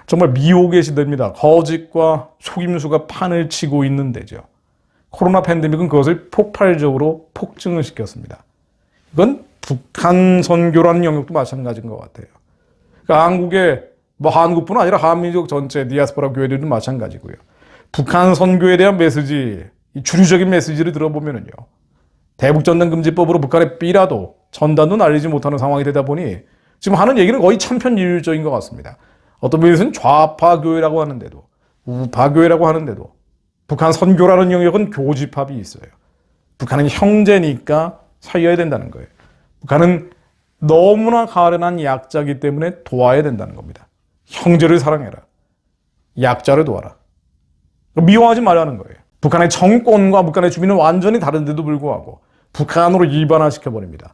정말 미혹의 시대입니다. 거짓과 속임수가 판을 치고 있는 데죠. 코로나 팬데믹은 그것을 폭발적으로 폭증을 시켰습니다. 이건 북한 선교라는 영역도 마찬가지인 것 같아요. 그러니까 한국의 한국뿐 아니라 한민족 전체 디아스포라 교회들도 마찬가지고요. 북한 선교에 대한 메시지, 주류적인 메시지를 들어보면은요, 대북전단금지법으로 북한의 B라도 전단도 날리지 못하는 상황이 되다 보니 지금 하는 얘기는 거의 천편일률적인 것 같습니다. 어떤 면에서는 좌파 교회라고 하는데도, 우파 교회라고 하는데도 북한 선교라는 영역은 교집합이 있어요. 북한은 형제니까 살려야 된다는 거예요. 북한은 너무나 가련한 약자이기 때문에 도와야 된다는 겁니다. 형제를 사랑해라. 약자를 도와라. 미워하지 말라는 거예요. 북한의 정권과 북한의 주민은 완전히 다른데도 불구하고 북한으로 일반화시켜버립니다.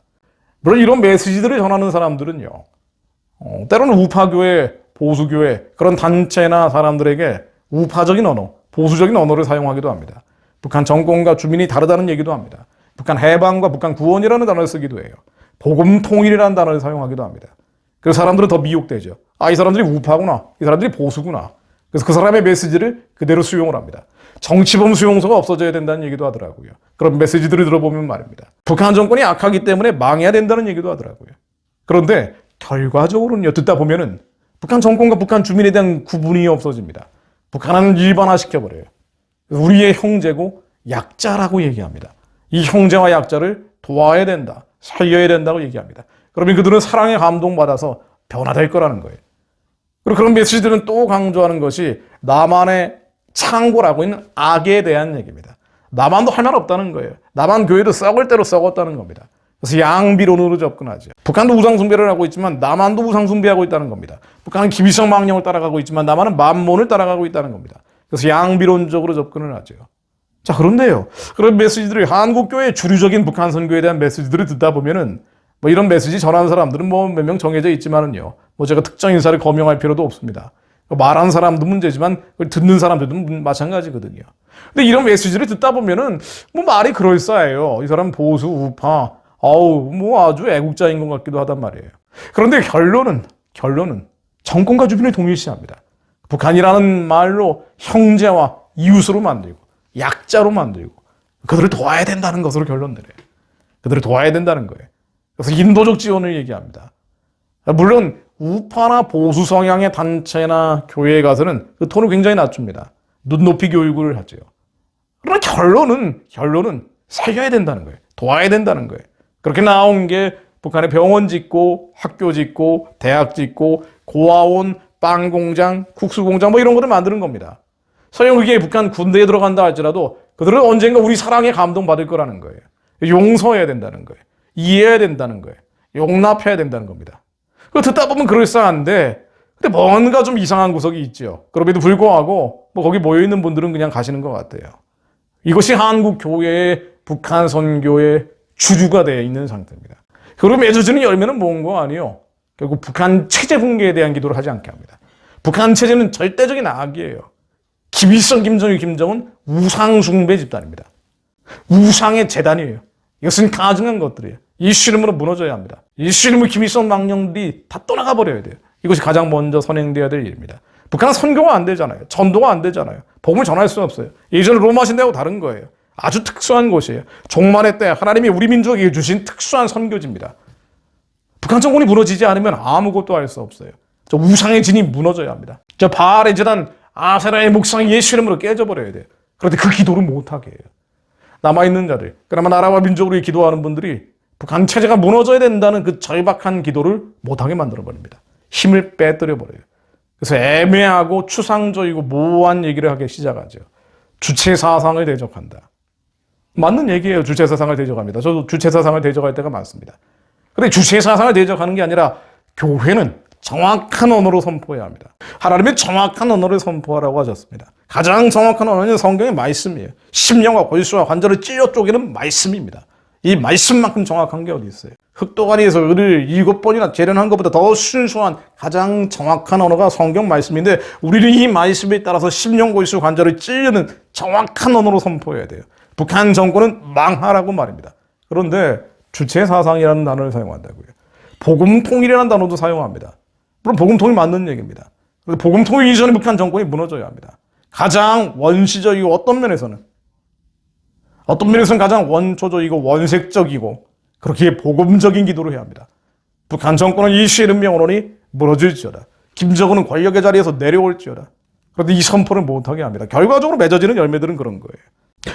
물론 이런 메시지들을 전하는 사람들은요, 때로는 우파교회, 보수교회, 그런 단체나 사람들에게 우파적인 언어, 보수적인 언어를 사용하기도 합니다. 북한 정권과 주민이 다르다는 얘기도 합니다. 북한 해방과 북한 구원이라는 단어를 쓰기도 해요. 복음 통일이라는 단어를 사용하기도 합니다. 그래서 사람들은 더 미혹되죠. 이 사람들이 우파구나. 이 사람들이 보수구나. 그래서 그 사람의 메시지를 그대로 수용을 합니다. 정치범 수용소가 없어져야 된다는 얘기도 하더라고요. 그런 메시지들을 들어보면 말입니다. 북한 정권이 악하기 때문에 망해야 된다는 얘기도 하더라고요. 그런데 결과적으로는 듣다 보면은 북한 정권과 북한 주민에 대한 구분이 없어집니다. 북한은 일반화시켜버려요. 우리의 형제고 약자라고 얘기합니다. 이 형제와 약자를 도와야 된다, 살려야 된다고 얘기합니다. 그러면 그들은 사랑에 감동받아서 변화될 거라는 거예요. 그리고 그런 메시지들은 또 강조하는 것이 남한의 창고라고 있는 악에 대한 얘기입니다. 남한도 할 말 없다는 거예요. 남한 교회도 썩을 대로 썩었다는 겁니다. 그래서 양비론으로 접근하죠. 북한도 우상숭배를 하고 있지만 남한도 우상숭배하고 있다는 겁니다. 북한은 김일성 망령을 따라가고 있지만 남한은 만몬을 따라가고 있다는 겁니다. 그래서 양비론적으로 접근을 하죠. 자, 그런데요, 그런 메시지들을 한국교회의 주류적인 북한 선교에 대한 메시지들을 듣다 보면은 이런 메시지 전하는 사람들은 몇 명 정해져 있지만은요, 제가 특정 인사를 거명할 필요도 없습니다. 말하는 사람도 문제지만 듣는 사람들도 마찬가지거든요. 근데 이런 메시지를 듣다 보면은 말이 그럴싸해요. 이 사람 보수, 우파, 아주 애국자인 것 같기도 하단 말이에요. 그런데 결론은 정권과 주민을 동일시합니다. 북한이라는 말로 형제와 이웃으로 만들고 약자로 만들고 그들을 도와야 된다는 것으로 결론 내려요. 그들을 도와야 된다는 거예요. 그래서 인도적 지원을 얘기합니다. 물론 우파나 보수 성향의 단체나 교회에 가서는 그 톤을 굉장히 낮춥니다. 눈높이 교육을 하죠. 그러나 결론은 살려야 된다는 거예요. 도와야 된다는 거예요. 그렇게 나온 게 북한의 병원 짓고 학교 짓고 대학 짓고 고아원, 빵 공장, 국수 공장 이런 것을 만드는 겁니다. 설령 그게 북한 군대에 들어간다 할지라도 그들은 언젠가 우리 사랑에 감동받을 거라는 거예요. 용서해야 된다는 거예요. 이해해야 된다는 거예요. 용납해야 된다는 겁니다. 듣다 보면 그럴싸한데 근데 뭔가 좀 이상한 구석이 있죠. 그럼에도 불구하고 거기 모여있는 분들은 그냥 가시는 것 같아요. 이것이 한국 교회의 북한 선교의 주류가 되어 있는 상태입니다. 그리고 맺어주는 열매는 뭔 거 아니에요. 결국 북한 체제 붕괴에 대한 기도를 하지 않게 합니다. 북한 체제는 절대적인 악이에요. 김일성, 김정일, 김정은 우상 숭배 집단입니다. 우상의 재단이에요. 이것은 가증한 것들이에요. 이 씨름으로 무너져야 합니다. 이 씨름을 김일성 망령들이 다 떠나가 버려야 돼요. 이것이 가장 먼저 선행되어야 될 일입니다. 북한은 선교가 안 되잖아요. 전도가 안 되잖아요. 복음을 전할 수 없어요. 예전 로마 시대하고 다른 거예요. 아주 특수한 곳이에요. 종말의 때 하나님이 우리 민족에게 주신 특수한 선교지입니다. 북한 정권이 무너지지 않으면 아무것도 할 수 없어요. 저 우상의 진이 무너져야 합니다. 저 바알의 재단, 아세라의 목상이 예수 이름으로 깨져버려야 돼요. 그런데 그 기도를 못하게 해요. 남아있는 자들, 그나마 나라와 민족으로 기도하는 분들이 북한 체제가 무너져야 된다는 그 절박한 기도를 못하게 만들어버립니다. 힘을 빼뜨려버려요. 그래서 애매하고 추상적이고 모호한 얘기를 하기 시작하죠. 주체사상을 대적한다. 맞는 얘기예요. 주체사상을 대적합니다. 저도 주체사상을 대적할 때가 많습니다. 그런데 주체사상을 대적하는 게 아니라 교회는 정확한 언어로 선포해야 합니다. 하나님은 정확한 언어를 선포하라고 하셨습니다. 가장 정확한 언어는 성경의 말씀이에요. 심령과 골수와 관절을 찔러 쪼개는 말씀입니다. 이 말씀만큼 정확한 게 어디 있어요? 흑도가니에서 을을 7번이나 재련한 것보다 더 순수한 가장 정확한 언어가 성경 말씀인데 우리는 이 말씀에 따라서 심령, 골수, 관절을 찌르는 정확한 언어로 선포해야 돼요. 북한 정권은 망하라고 말입니다. 그런데 주체사상이라는 단어를 사용한다고요. 복음통일이라는 단어도 사용합니다. 물론 복음통일 맞는 얘기입니다. 그래서 복음 통일 이전의 북한 정권이 무너져야 합니다. 가장 원시적이고 어떤 면에서는 가장 원초적이고 원색적이고 그렇게 복음적인 기도를 해야 합니다. 북한 정권은 이 시민명언론이 무너질지어다. 김정은은 권력의 자리에서 내려올지어다. 그런데 이 선포를 못하게 합니다. 결과적으로 맺어지는 열매들은 그런 거예요.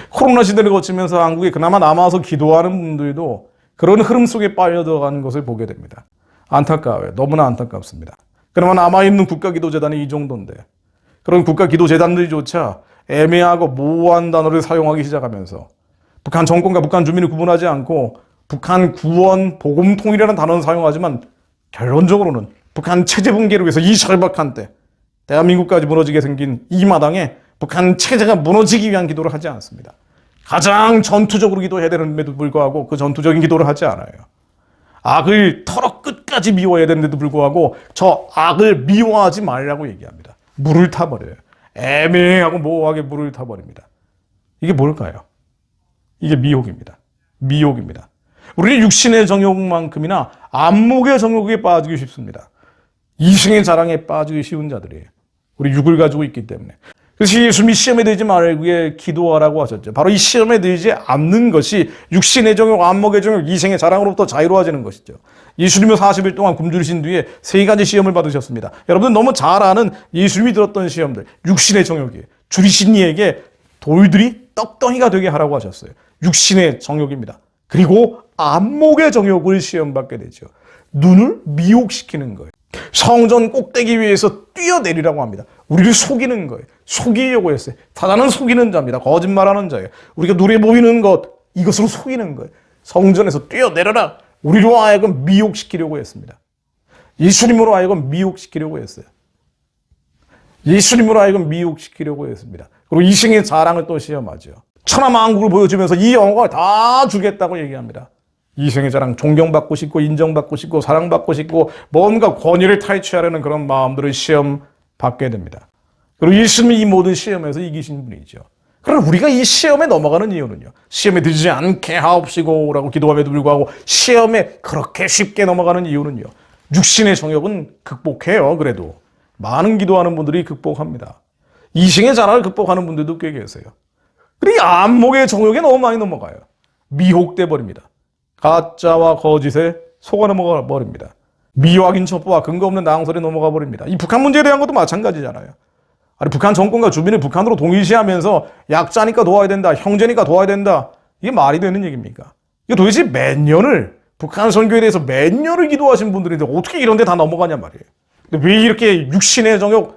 코로나 시대를 거치면서 한국에 그나마 남아서 기도하는 분들도 그런 흐름 속에 빠져들어가는 것을 보게 됩니다. 안타까워요. 너무나 안타깝습니다. 그나마 남아있는 국가기도재단이 이 정도인데 그런 국가기도재단들조차 애매하고 모호한 단어를 사용하기 시작하면서 북한 정권과 북한 주민을 구분하지 않고 북한 구원, 복음 통일이라는 단어는 사용하지만 결론적으로는 북한 체제 붕괴를 위해서 이 절박한 때 대한민국까지 무너지게 생긴 이 마당에 북한 체제가 무너지기 위한 기도를 하지 않습니다. 가장 전투적으로 기도해야 되는데도 불구하고 그 전투적인 기도를 하지 않아요. 악을 털어 끝까지 미워해야 되는데도 불구하고 저 악을 미워하지 말라고 얘기합니다. 물을 타버려요. 애매하고 모호하게 물을 타버립니다. 이게 뭘까요? 이게 미혹입니다. 미혹입니다. 우리는 육신의 정욕만큼이나 안목의 정욕에 빠지기 쉽습니다. 이승의 자랑에 빠지기 쉬운 자들이에요. 우리 육을 가지고 있기 때문에. 그래서 예수님이 시험에 들지 말고 기도하라고 하셨죠. 바로 이 시험에 들지 않는 것이 육신의 정욕, 안목의 정욕, 이생의 자랑으로부터 자유로워지는 것이죠. 예수님은 40일 동안 굶주리신 뒤에 3가지 시험을 받으셨습니다. 여러분들 너무 잘 아는 예수님이 들었던 시험들, 육신의 정욕이에요. 줄이신 이에게 돌들이 떡덩이가 되게 하라고 하셨어요. 육신의 정욕입니다. 그리고 안목의 정욕을 시험받게 되죠. 눈을 미혹시키는 거예요. 성전 꼭대기 위에서 뛰어내리라고 합니다. 우리를 속이는 거예요. 속이려고 했어요. 사단은 속이는 자입니다. 거짓말하는 자예요. 우리가 눈에 보이는 것, 이것으로 속이는 거예요. 성전에서 뛰어내려라. 우리로 하여금 미혹시키려고 했습니다. 예수님으로 하여금 미혹시키려고 했어요. 예수님으로 하여금 미혹시키려고 했습니다. 그리고 이승의 자랑을 또 시험하죠. 천하만국을 보여주면서 이 영광을 다 주겠다고 얘기합니다. 이승의 자랑, 존경받고 싶고 인정받고 싶고 사랑받고 싶고 뭔가 권위를 탈취하려는 그런 마음들을 시험받게 됩니다. 그리고 예수님이 이 모든 시험에서 이기신 분이죠. 그러나 우리가 이 시험에 넘어가는 이유는요. 시험에 들지 않게 하옵시고 라고 기도함에도 불구하고 시험에 그렇게 쉽게 넘어가는 이유는요. 육신의 정욕은 극복해요. 그래도 많은 기도하는 분들이 극복합니다. 이승의 자랑을 극복하는 분들도 꽤 계세요. 그리고 안목의 정욕에 너무 많이 넘어가요. 미혹돼 버립니다. 가짜와 거짓에 속아 넘어가 버립니다. 미확인 첩보와 근거 없는 낭설에 넘어가 버립니다. 이 북한 문제에 대한 것도 마찬가지잖아요. 아니 북한 정권과 주민을 북한으로 동일시하면서 약자니까 도와야 된다, 형제니까 도와야 된다. 이게 말이 되는 얘기입니까? 이게 도대체 몇 년을 북한 선교에 대해서 몇 년을 기도하신 분들인데 어떻게 이런 데 다 넘어가냐 말이에요. 근데 왜 이렇게 육신의 정욕,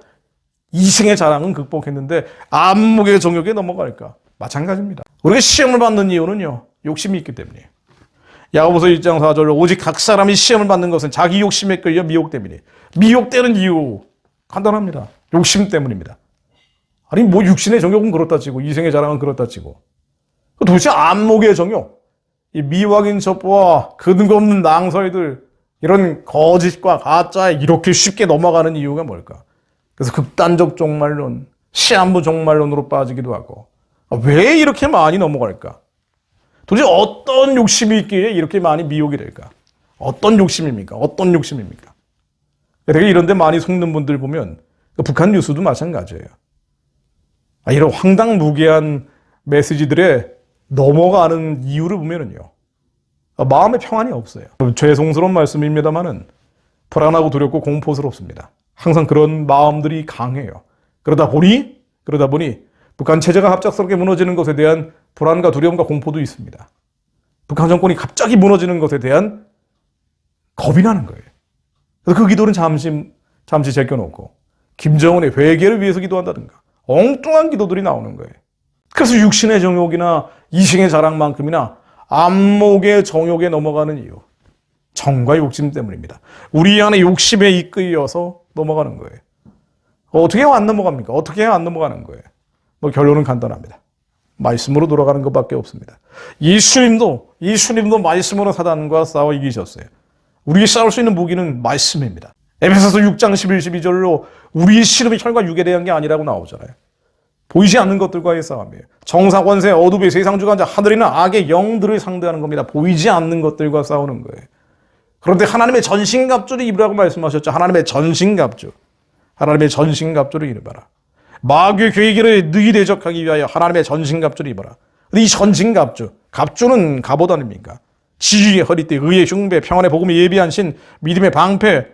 이승의 자랑은 극복했는데 안목의 정욕에 넘어갈까? 마찬가지입니다. 우리가 시험을 받는 이유는요. 욕심이 있기 때문이에요. 야고보서 1장 4절로 오직 각 사람이 시험을 받는 것은 자기 욕심에 끌려 미혹됨이니 미혹되는 이유 간단합니다. 욕심 때문입니다. 아니 뭐 육신의 정욕은 그렇다 치고 이생의 자랑은 그렇다 치고 도대체 안목의 정욕, 이 미확인 첩보와 근거 없는 낭설들 이런 거짓과 가짜에 이렇게 쉽게 넘어가는 이유가 뭘까? 그래서 극단적 종말론, 시한부 종말론으로 빠지기도 하고 왜 이렇게 많이 넘어갈까? 도대체 어떤 욕심이 있기에 이렇게 많이 미혹이 될까? 어떤 욕심입니까? 어떤 욕심입니까? 되게 이런 데 많이 속는 분들 보면 북한 뉴스도 마찬가지예요. 이런 황당무계한 메시지들에 넘어가는 이유를 보면은요. 마음의 평안이 없어요. 죄송스러운 말씀입니다만은 불안하고 두렵고 공포스럽습니다. 항상 그런 마음들이 강해요. 그러다 보니 북한 체제가 갑작스럽게 무너지는 것에 대한 불안과 두려움과 공포도 있습니다. 북한 정권이 갑자기 무너지는 것에 대한 겁이 나는 거예요. 그래서 그 기도는 잠시 제껴놓고 김정은의 회개를 위해서 기도한다든가 엉뚱한 기도들이 나오는 거예요. 그래서 육신의 정욕이나 이승의 자랑만큼이나 안목의 정욕에 넘어가는 이유, 정과 욕심 때문입니다. 우리 안에 욕심에 이끌려서 넘어가는 거예요. 어떻게 해야 안 넘어갑니까? 어떻게 해야 안 넘어가는 거예요? 결론은 간단합니다. 말씀으로 돌아가는 것밖에 없습니다. 예수님도 말씀으로 사단과 싸워 이기셨어요. 우리가 싸울 수 있는 무기는 말씀입니다. 에베소서 6장 11, 12절로 우리의 씨름이 혈과 육에 대한 게 아니라고 나오잖아요. 보이지 않는 것들과의 싸움이에요. 정사, 권세, 어둠의 세상 주관자, 하늘이나 악의 영들을 상대하는 겁니다. 보이지 않는 것들과 싸우는 거예요. 그런데 하나님의 전신갑주를 입으라고 말씀하셨죠. 하나님의 전신갑주. 하나님의 전신갑주를 입어라. 마귀의 계기를 너희 대적하기 위하여 하나님의 전신갑주를 입어라. 이 전신갑주, 갑주는 갑옷 아닙니까? 지위의 허리띠, 의의 흉배, 평안의 복음에 예비한 신, 믿음의 방패,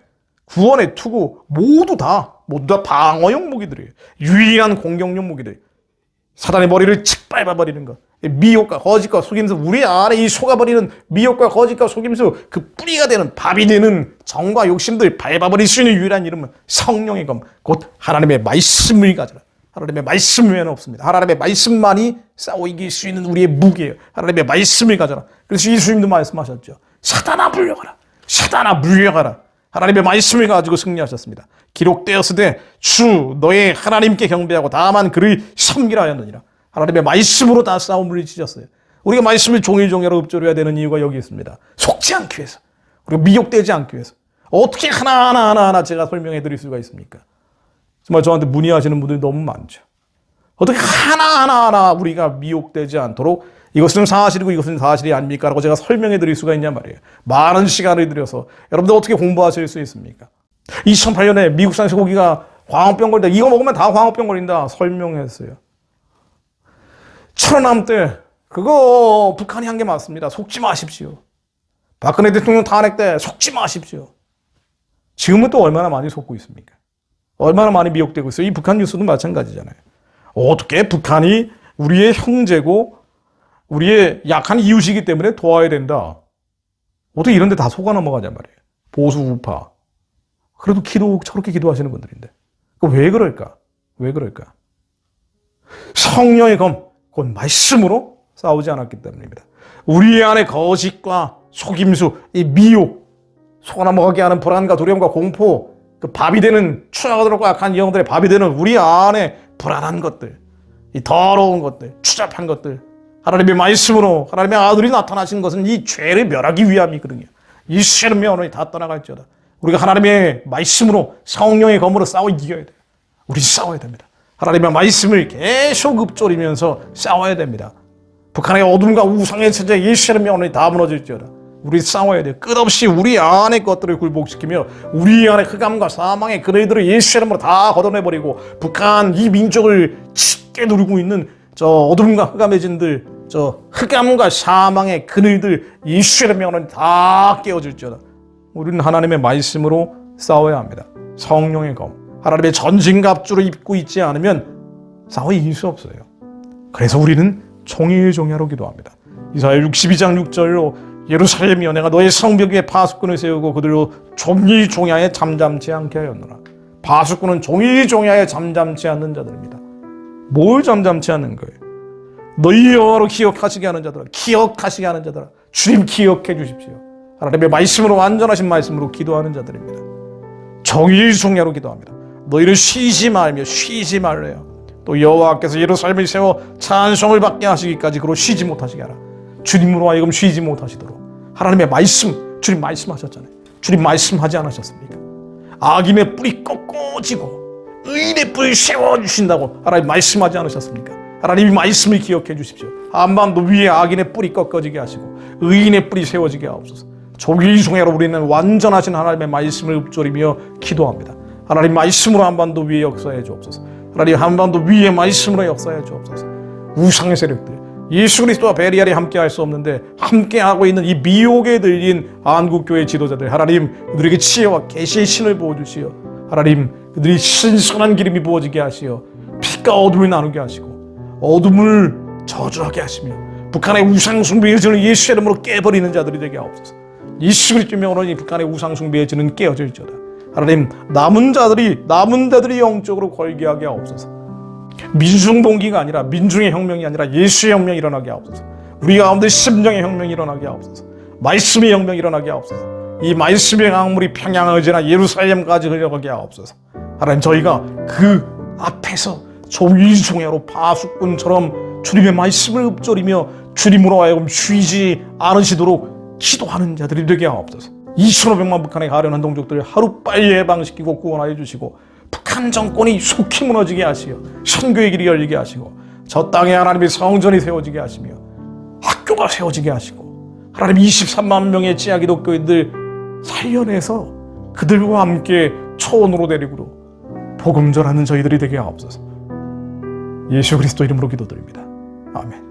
구원의 투구 모두 다 방어용 무기들이에요. 유일한 공격용 무기들. 사단의 머리를 칙 밟아버리는 것. 미혹과 거짓과 속임수, 우리 안에 이 속아버리는 미혹과 거짓과 속임수, 그 뿌리가 되는 밥이 되는 정과 욕심들 밟아버릴 수 있는 유일한 이름은 성령의 검, 곧 하나님의 말씀을 가져라. 하나님의 말씀 외에는 없습니다. 하나님의 말씀만이 싸워 이길 수 있는 우리의 무기예요. 하나님의 말씀을 가져라. 그래서 예수님도 말씀하셨죠. 사단아 물려가라. 사단아 물려가라. 하나님의 말씀을 가지고 승리하셨습니다. 기록되었으되 주 너의 하나님께 경배하고 다만 그를 섬기라 하였느니라. 하나님의 말씀으로 다 싸움을 이기셨어요. 우리가 말씀을 종일종일로 읊조려야 되는 이유가 여기 있습니다. 속지 않기 위해서. 우리가 미혹되지 않기 위해서. 어떻게 하나하나 제가 설명해 드릴 수가 있습니까? 정말 저한테 문의하시는 분들이 너무 많죠. 어떻게 하나하나 우리가 미혹되지 않도록 이것은 사실이고 이것은 사실이 아닙니까? 라고 제가 설명해 드릴 수가 있냔 말이에요. 많은 시간을 들여서 여러분들 어떻게 공부하실 수 있습니까? 2008년에 미국산 쇠고기가 광우병 걸린다. 이거 먹으면 다 광우병 걸린다. 설명했어요. 천안함 때 그거 북한이 한 게 맞습니다. 속지 마십시오. 박근혜 대통령 탄핵 때 속지 마십시오. 지금은 또 얼마나 많이 속고 있습니까? 얼마나 많이 미혹되고 있어요. 이 북한 뉴스도 마찬가지잖아요. 어떻게 북한이 우리의 형제고 우리의 약한 이웃이기 때문에 도와야 된다. 어떻게 이런 데 다 속아 넘어가냔 말이에요. 보수 우파. 그래도 저렇게 기도하시는 분들인데. 왜 그럴까? 왜 그럴까? 성령의 검, 곧 말씀으로 싸우지 않았기 때문입니다. 우리 안에 거짓과 속임수, 이 미혹, 속아 넘어가게 하는 불안과 두려움과 공포, 그 밥이 되는 추악하도록 약한 영들의 밥이 되는 우리 안에 불안한 것들, 이 더러운 것들, 추잡한 것들, 하나님의 말씀으로 하나님의 아들이 나타나신 것은 이 죄를 멸하기 위함이거든요. 이 죄는 면허이 다 떠나갈지어다. 우리가 하나님의 말씀으로 성령의 검으로 싸워 이겨야 돼요. 우리 싸워야 됩니다. 하나님의 말씀을 계속 읊조리면서 싸워야 됩니다. 북한의 어둠과 우상의 천재 이 죄는 면허이 다 무너질지어다. 우리 싸워야 돼요. 끝없이 우리 안의 것들을 굴복시키며 우리 안의 흑암과 사망의 그네들을 예수의 이름으로 다 걷어내버리고 북한 이 민족을 짙게 누르고 있는 저 어둠과 흑암의 진들, 저 흑암과 사망의 그늘들 예수의 이름으로 다 깨어질지어다. 우리는 하나님의 말씀으로 싸워야 합니다. 성령의 검, 하나님의 전신갑주를 입고 있지 않으면 싸워 이길 수 없어요. 그래서 우리는 총의의 종야로 기도합니다. 이사야 62장 6절로 예루살렘이여 내가 너의 성벽 위에 파수꾼을 세우고 그들로 종이 종야에 잠잠치 않게 하였노라. 파수꾼은 종이 종야에 잠잠치 않는 자들입니다. 뭘 잠잠치 않는 거예요? 너희 여호와로 기억하시게 하는 자들아, 기억하시게 하는 자들아, 주님 기억해 주십시오. 하나님의 말씀으로 완전하신 말씀으로 기도하는 자들입니다. 종이 종야로 기도합니다. 너희는 쉬지 말래요. 또 여호와께서 예루살렘을 세워 찬송을 받게 하시기까지 그로 쉬지 못하시게 하라. 주님으로 하여금 쉬지 못하시도록 하나님의 말씀, 주님 말씀하셨잖아요. 주님 말씀하지 않으셨습니까? 악인의 뿌리 꺾어지고 의인의 뿌리 세워주신다고 하나님 말씀하지 않으셨습니까? 하나님이 말씀을 기억해 주십시오. 한반도 위에 악인의 뿌리 꺾어지게 하시고 의인의 뿌리 세워지게 하옵소서. 조기종야로 우리는 완전하신 하나님의 말씀을 읊조리며 기도합니다. 하나님 말씀으로 한반도 위에 역사해 주옵소서. 하나님 한반도 위에 말씀으로 역사해 주옵소서. 우상의 세력들, 예수 그리스도와 베리알이 함께할 수 없는데 함께하고 있는 이 미혹에 들린 한국교회 지도자들, 하나님 그들에게 지혜와 계시의 신을 부어주시어 하나님 그들이 신선한 기름이 부어지게 하시어 빛과 어둠을 나누게 하시고 어둠을 저주하게 하시며 북한의 우상 숭배의 진을 예수의 이름으로 깨버리는 자들이 되게 하옵소서. 예수 그리스도의 명으로 이 북한의 우상 숭배의 진은 깨어질지어다. 하나님 남은 자들이 영적으로 걸게하게 하옵소서. 민중동기가 아니라 민중의 혁명이 아니라 예수의 혁명이 일어나게 하옵소서. 우리 가운데 심령의 혁명이 일어나게 하옵소서. 말씀의 혁명이 일어나게 하옵소서. 이 말씀의 강물이 평양을 지나 예루살렘까지 흘러가게 하옵소서. 하나님 저희가 그 앞에서 조위종야로 파수꾼처럼 주님의 말씀을 읊조리며 주님으로 하여금 쉬지 않으시도록 기도하는 자들이 되게 하옵소서. 2,500만 북한의 가련한 동족들을 하루빨리 해방시키고 구원하여 주시고 북한 정권이 속히 무너지게 하시어 선교의 길이 열리게 하시고 저 땅에 하나님의 성전이 세워지게 하시며 학교가 세워지게 하시고 하나님 23만 명의 지하 기독교인들 살려내서 그들과 함께 초원으로 데리고 복음 전하는 저희들이 되게 하옵소서. 예수 그리스도 이름으로 기도드립니다. 아멘.